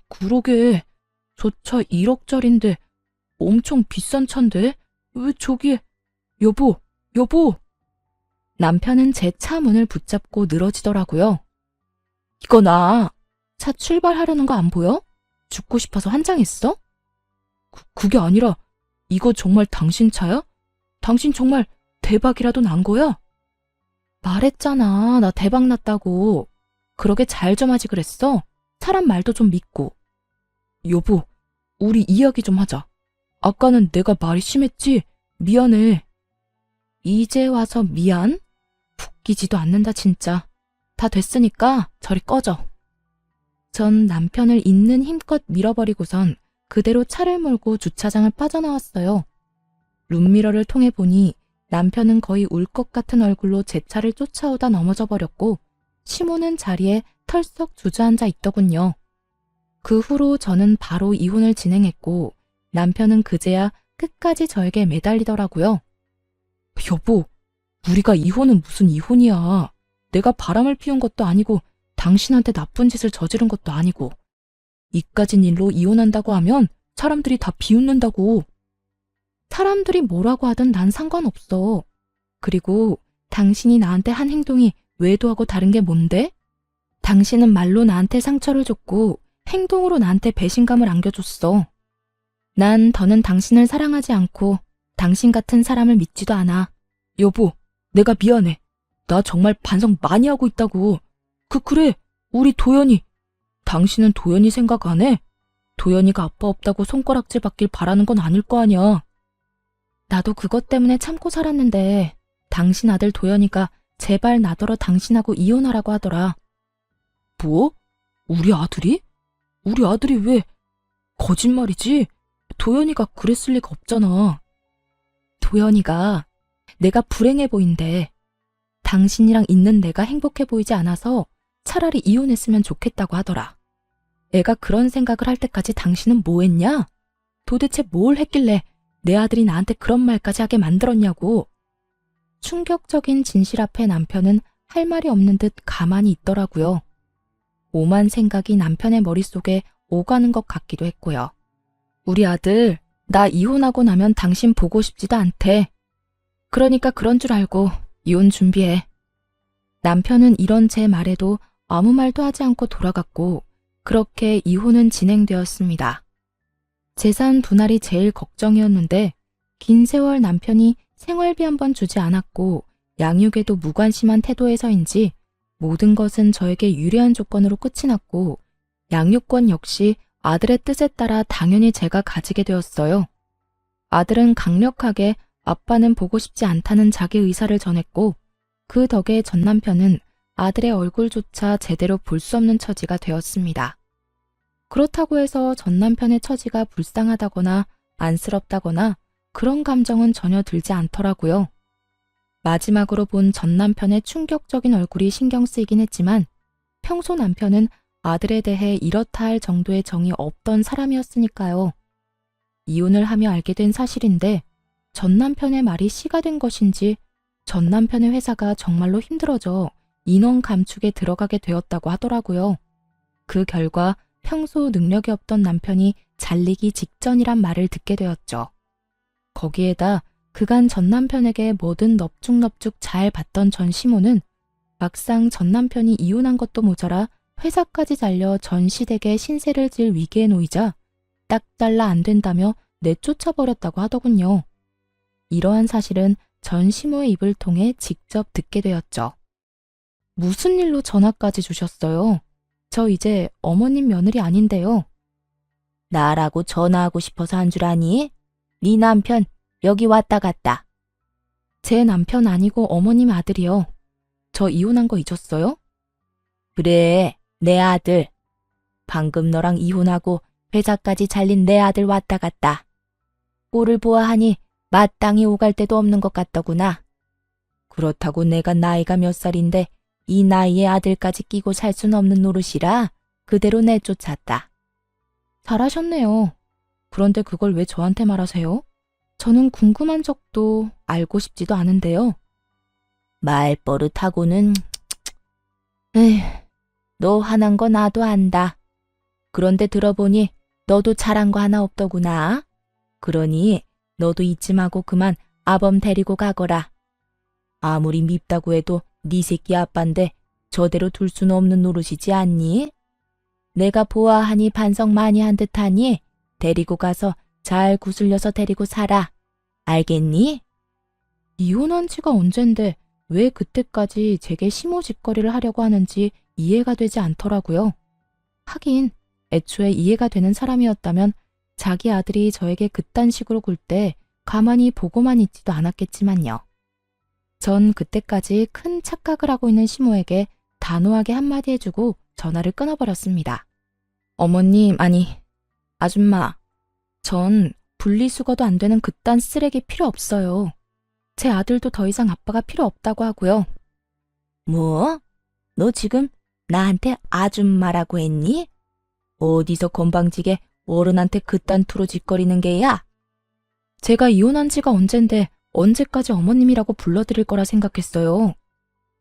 Speaker 1: 그러게. 저 차 1억짜린데 엄청 비싼 차인데 왜 저기에. 여보. 남편은 제 차 문을 붙잡고 늘어지더라고요. 이거 나 차 출발하려는 거 안 보여? 죽고 싶어서 환장했어? 그게 아니라 이거 정말 당신 차야? 당신 정말 대박이라도 난 거야? 말했잖아. 나 대박 났다고. 그러게 잘 좀 하지 그랬어. 사람 말도 좀 믿고. 여보, 우리 이야기 좀 하자. 아까는 내가 말이 심했지? 미안해. 이제 와서 미안? 웃기지도 않는다 진짜. 다 됐으니까 저리 꺼져. 전 남편을 있는 힘껏 밀어버리고선 그대로 차를 몰고 주차장을 빠져나왔어요. 룸미러를 통해 보니 남편은 거의 울 것 같은 얼굴로 제 차를 쫓아오다 넘어져 버렸고 시모는 자리에 털썩 주저앉아 있더군요. 그 후로 저는 바로 이혼을 진행했고 남편은 그제야 끝까지 저에게 매달리더라고요. 여보, 우리가 이혼은 무슨 이혼이야. 내가 바람을 피운 것도 아니고 당신한테 나쁜 짓을 저지른 것도 아니고 이까진 일로 이혼한다고 하면 사람들이 다 비웃는다고. 사람들이 뭐라고 하든 난 상관없어. 그리고 당신이 나한테 한 행동이 외도하고 다른 게 뭔데? 당신은 말로 나한테 상처를 줬고 행동으로 나한테 배신감을 안겨줬어. 난 더는 당신을 사랑하지 않고 당신 같은 사람을 믿지도 않아. 여보, 내가 미안해. 나 정말 반성 많이 하고 있다고. 그래, 우리 도연이. 당신은 도연이 생각 안 해? 도연이가 아빠 없다고 손가락질 받길 바라는 건 아닐 거 아니야. 나도 그것 때문에 참고 살았는데 당신 아들 도연이가 제발 나더러 당신하고 이혼하라고 하더라. 뭐? 우리 아들이? 우리 아들이 왜? 거짓말이지? 도연이가 그랬을 리가 없잖아. 도연이가 내가 불행해 보인대. 당신이랑 있는 내가 행복해 보이지 않아서 차라리 이혼했으면 좋겠다고 하더라. 애가 그런 생각을 할 때까지 당신은 뭐 했냐? 도대체 뭘 했길래 내 아들이 나한테 그런 말까지 하게 만들었냐고. 충격적인 진실 앞에 남편은 할 말이 없는 듯 가만히 있더라고요. 오만 생각이 남편의 머릿속에 오가는 것 같기도 했고요. 우리 아들, 나 이혼하고 나면 당신 보고 싶지도 않대. 그러니까 그런 줄 알고 이혼 준비해. 남편은 이런 제 말에도 아무 말도 하지 않고 돌아갔고 그렇게 이혼은 진행되었습니다. 재산 분할이 제일 걱정이었는데 긴 세월 남편이 생활비 한 번 주지 않았고 양육에도 무관심한 태도에서인지 모든 것은 저에게 유리한 조건으로 끝이 났고 양육권 역시 아들의 뜻에 따라 당연히 제가 가지게 되었어요. 아들은 강력하게 아빠는 보고 싶지 않다는 자기 의사를 전했고 그 덕에 전 남편은 아들의 얼굴조차 제대로 볼 수 없는 처지가 되었습니다. 그렇다고 해서 전 남편의 처지가 불쌍하다거나 안쓰럽다거나 그런 감정은 전혀 들지 않더라고요. 마지막으로 본 전 남편의 충격적인 얼굴이 신경 쓰이긴 했지만 평소 남편은 아들에 대해 이렇다 할 정도의 정이 없던 사람이었으니까요. 이혼을 하며 알게 된 사실인데 전 남편의 말이 씨가 된 것인지 전 남편의 회사가 정말로 힘들어져 인원 감축에 들어가게 되었다고 하더라고요. 그 결과 평소 능력이 없던 남편이 잘리기 직전이란 말을 듣게 되었죠. 거기에다 그간 전 남편에게 뭐든 넙죽넙죽 잘 받던 전 시모는 막상 전 남편이 이혼한 것도 모자라 회사까지 잘려 전 시댁에 신세를 질 위기에 놓이자 딱 잘라 안 된다며 내쫓아버렸다고 하더군요. 이러한 사실은 전 시모의 입을 통해 직접 듣게 되었죠. 무슨 일로 전화까지 주셨어요? 저 이제 어머님 며느리 아닌데요.
Speaker 2: 나라고 전화하고 싶어서 한 줄 아니? 네 남편 여기 왔다 갔다.
Speaker 1: 제 남편 아니고 어머님 아들이요. 저 이혼한 거 잊었어요?
Speaker 2: 그래, 내 아들. 방금 너랑 이혼하고 회사까지 잘린 내 아들 왔다 갔다. 꼴을 보아하니 마땅히 오갈 데도 없는 것 같더구나. 그렇다고 내가 나이가 몇 살인데 이 나이에 아들까지 끼고 살 순 없는 노릇이라 그대로 내쫓았다.
Speaker 1: 잘하셨네요. 그런데 그걸 왜 저한테 말하세요? 저는 궁금한 적도 알고 싶지도 않은데요.
Speaker 2: 말버릇하고는... 에휴, 너 화난 거 나도 안다. 그런데 들어보니 너도 잘한 거 하나 없더구나. 그러니 너도 이쯤 하고 그만 아범 데리고 가거라. 아무리 밉다고 해도 네 새끼 아빠인데 저대로 둘 수는 없는 노릇이지 않니? 내가 보아하니 반성 많이 한 듯하니 데리고 가서 잘 구슬려서 데리고 살아. 알겠니?
Speaker 1: 이혼한 지가 언젠데 왜 그때까지 제게 시모짓거리를 하려고 하는지 이해가 되지 않더라고요. 하긴 애초에 이해가 되는 사람이었다면 자기 아들이 저에게 그딴 식으로 굴 때 가만히 보고만 있지도 않았겠지만요. 전 그때까지 큰 착각을 하고 있는 시모에게 단호하게 한마디 해주고 전화를 끊어버렸습니다. 어머님, 아니, 아줌마, 전 분리수거도 안 되는 그딴 쓰레기 필요 없어요. 제 아들도 더 이상 아빠가 필요 없다고 하고요.
Speaker 2: 뭐? 너 지금 나한테 아줌마라고 했니? 어디서 건방지게 어른한테 그딴 투로 짓거리는 게야?
Speaker 1: 제가 이혼한 지가 언젠데 언제까지 어머님이라고 불러드릴 거라 생각했어요.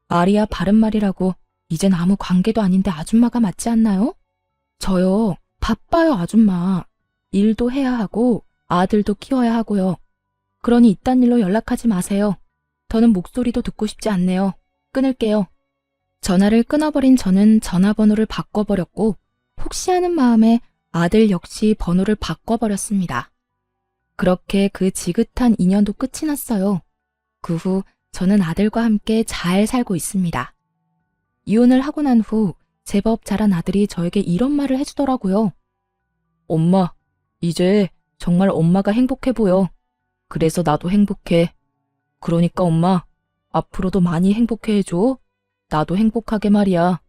Speaker 1: 말이야 바른 말이라고 이젠 아무 관계도 아닌데 아줌마가 맞지 않나요? 저요, 바빠요 아줌마. 일도 해야 하고 아들도 키워야 하고요. 그러니 이딴 일로 연락하지 마세요. 더는 목소리도 듣고 싶지 않네요. 끊을게요. 전화를 끊어버린 저는 전화번호를 바꿔버렸고 혹시 하는 마음에 아들 역시 번호를 바꿔버렸습니다. 그렇게 그 지긋한 인연도 끝이 났어요. 그 후 저는 아들과 함께 잘 살고 있습니다. 이혼을 하고 난 후 제법 자란 아들이 저에게 이런 말을 해주더라고요. 엄마, 이제 정말 엄마가 행복해 보여. 그래서 나도 행복해. 그러니까 엄마, 앞으로도 많이 행복해 해줘. 나도 행복하게 말이야.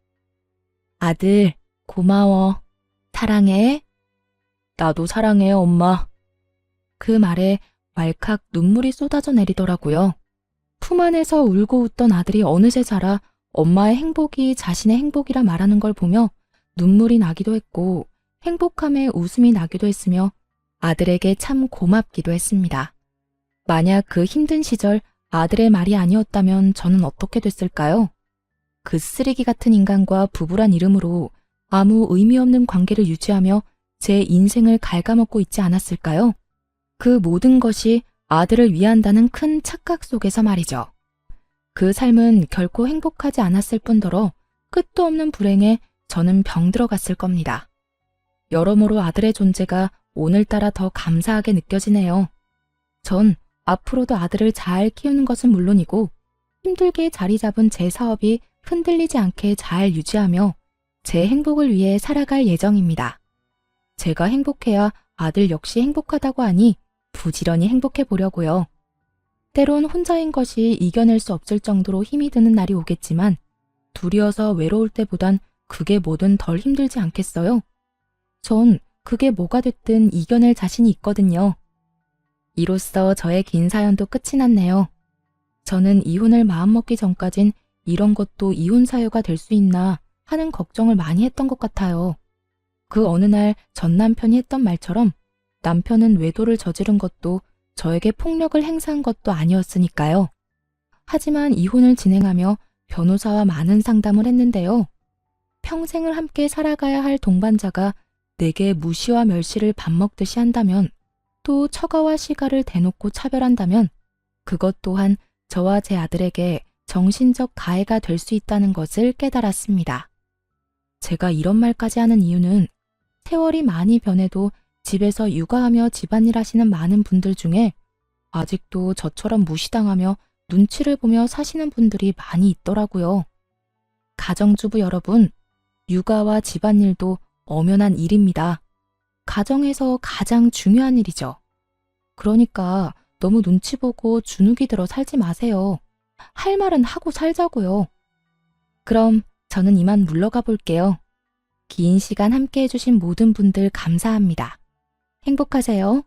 Speaker 2: 아들, 고마워. 사랑해.
Speaker 1: 나도 사랑해, 엄마. 그 말에 왈칵 눈물이 쏟아져 내리더라고요. 품 안에서 울고 웃던 아들이 어느새 자라 엄마의 행복이 자신의 행복이라 말하는 걸 보며 눈물이 나기도 했고 행복함에 웃음이 나기도 했으며 아들에게 참 고맙기도 했습니다. 만약 그 힘든 시절 아들의 말이 아니었다면 저는 어떻게 됐을까요? 그 쓰레기 같은 인간과 부부란 이름으로 아무 의미 없는 관계를 유지하며 제 인생을 갉아먹고 있지 않았을까요? 그 모든 것이 아들을 위한다는 큰 착각 속에서 말이죠. 그 삶은 결코 행복하지 않았을 뿐더러 끝도 없는 불행에 저는 병들어갔을 겁니다. 여러모로 아들의 존재가 오늘따라 더 감사하게 느껴지네요. 전 앞으로도 아들을 잘 키우는 것은 물론이고 힘들게 자리 잡은 제 사업이 흔들리지 않게 잘 유지하며 제 행복을 위해 살아갈 예정입니다. 제가 행복해야 아들 역시 행복하다고 하니 부지런히 행복해 보려고요. 때론 혼자인 것이 이겨낼 수 없을 정도로 힘이 드는 날이 오겠지만 둘이어서 외로울 때보단 그게 뭐든 덜 힘들지 않겠어요? 전 그게 뭐가 됐든 이겨낼 자신이 있거든요. 이로써 저의 긴 사연도 끝이 났네요. 저는 이혼을 마음먹기 전까진 이런 것도 이혼 사유가 될 수 있나 하는 걱정을 많이 했던 것 같아요. 그 어느 날 전 남편이 했던 말처럼 남편은 외도를 저지른 것도 저에게 폭력을 행사한 것도 아니었으니까요. 하지만 이혼을 진행하며 변호사와 많은 상담을 했는데요. 평생을 함께 살아가야 할 동반자가 내게 무시와 멸시를 밥 먹듯이 한다면, 또 처가와 시가를 대놓고 차별한다면 그것 또한 저와 제 아들에게 정신적 가해가 될 수 있다는 것을 깨달았습니다. 제가 이런 말까지 하는 이유는 세월이 많이 변해도 집에서 육아하며 집안일 하시는 많은 분들 중에 아직도 저처럼 무시당하며 눈치를 보며 사시는 분들이 많이 있더라고요. 가정주부 여러분, 육아와 집안일도 엄연한 일입니다. 가정에서 가장 중요한 일이죠. 그러니까 너무 눈치 보고 주눅이 들어 살지 마세요. 할 말은 하고 살자고요. 그럼 저는 이만 물러가 볼게요. 긴 시간 함께 해주신 모든 분들 감사합니다. 행복하세요.